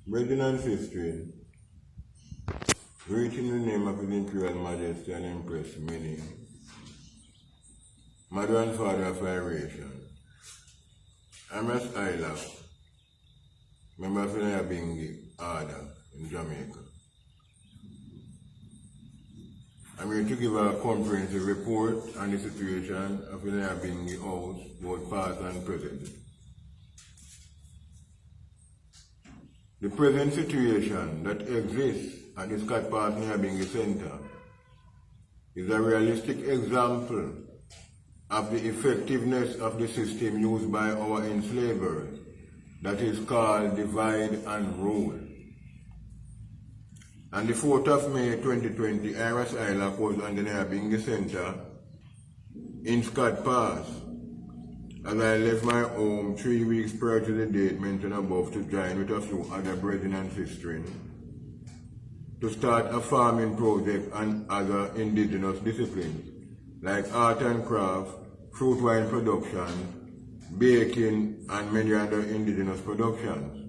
Brethren and sisters, reaching the name of His Imperial Majesty and Empress Minnie, Mother and Father of Iration, I'm Rastafari, member of the Nyahbinghi Order in Jamaica. I'm here to give a comprehensive report on the situation of the Nyahbinghi House, both past and present. The present situation that exists at the Scotts Pass Nyahbinghi Center is a realistic example of the effectiveness of the system used by our enslavers that is called divide and rule. On the 4th of May 2020, Iris Island was on the Nyahbinghi Center in Scotts Pass as I left my home 3 weeks prior to the date mentioned above to join with a few other brethren and sisters to start a farming project and other indigenous disciplines like art and craft, fruit wine production, baking, and many other indigenous productions,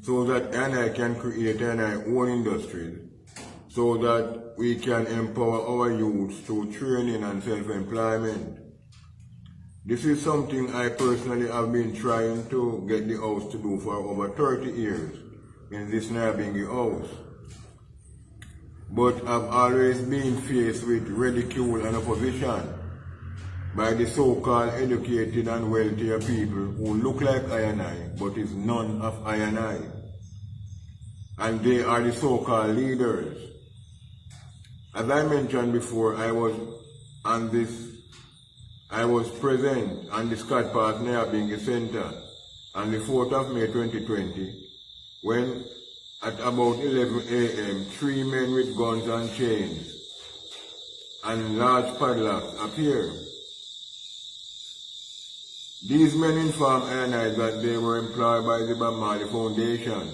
so that I can create our own industries, so that we can empower our youth through training and self-employment. This is something I personally have been trying to get the house to do for over 30 years in this Nyahbinghi house. But I've always been faced with ridicule and opposition by the so-called educated and wealthier people who look like I and I, but is none of I and I. And they are the so-called leaders. As I mentioned before, I was present on the Scotts Pass Nyahbinghi Center on the 4th of May 2020 when at about 11 a.m. 3 men with guns and chains and large padlocks appeared. These men informed I that they were employed by the Bob Marley Foundation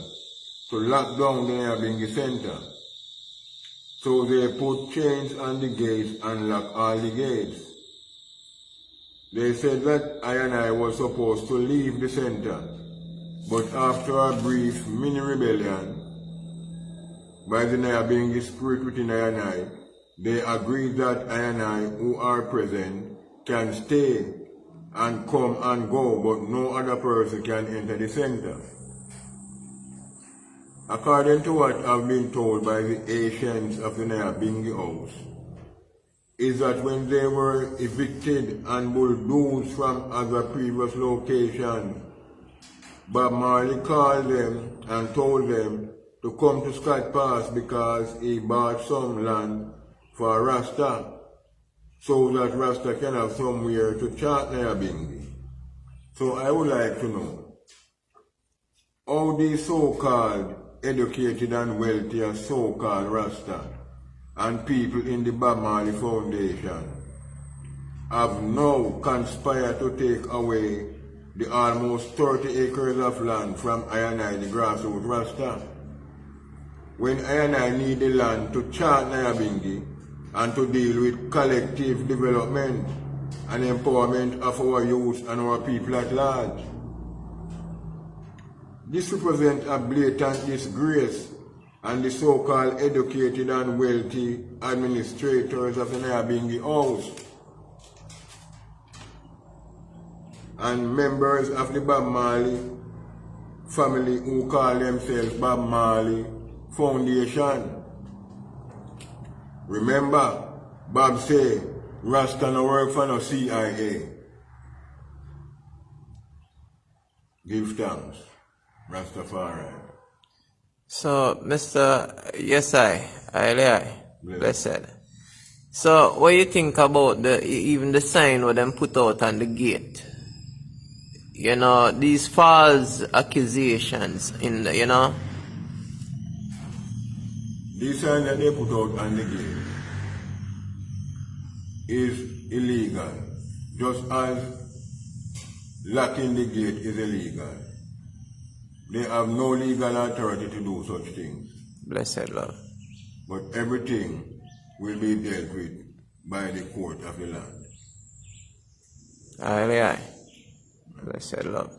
to lock down the Nyahbinghi Center. So they put chains on the gates and locked all the gates. They said that I was supposed to leave the center, but after a brief mini rebellion by the Nyahbinghi spirit within I, they agreed that I who are present can stay and come and go, but no other person can enter the center. According to what I've been told by the ancients of the Nyahbinghi house, is that when they were evicted and bulldozed from other previous locations, Bob Marley called them and told them to come to Scotts Pass because he bought some land for Rasta, so that Rasta can have somewhere to chant Nyahbinghi. So I would like to know how these so-called educated and wealthy so-called Rasta and people in the Bob Marley Foundation have now conspired to take away the almost 30 acres of land from I, the grassroots Rasta, when I need the land to chant Nyahbinghi and to deal with collective development and empowerment of our youth and our people at large. This represents a blatant disgrace and the so-called educated and wealthy administrators of the Nyahbinghi house and members of the Bob Marley family who call themselves Bob Marley Foundation. Remember, Bob say, Rasta no work for no CIA. Give thanks, Rastafari. So, Mr. Yes, I, blessed. So, what do you think about even the sign what them put out on the gate? You know, these false accusations in the, you know? This sign that they put out on the gate is illegal, just as locking the gate is illegal. They have no legal authority to do such things. Blessed Lord. But everything will be dealt with by the court of the land. Aye. Blessed Lord.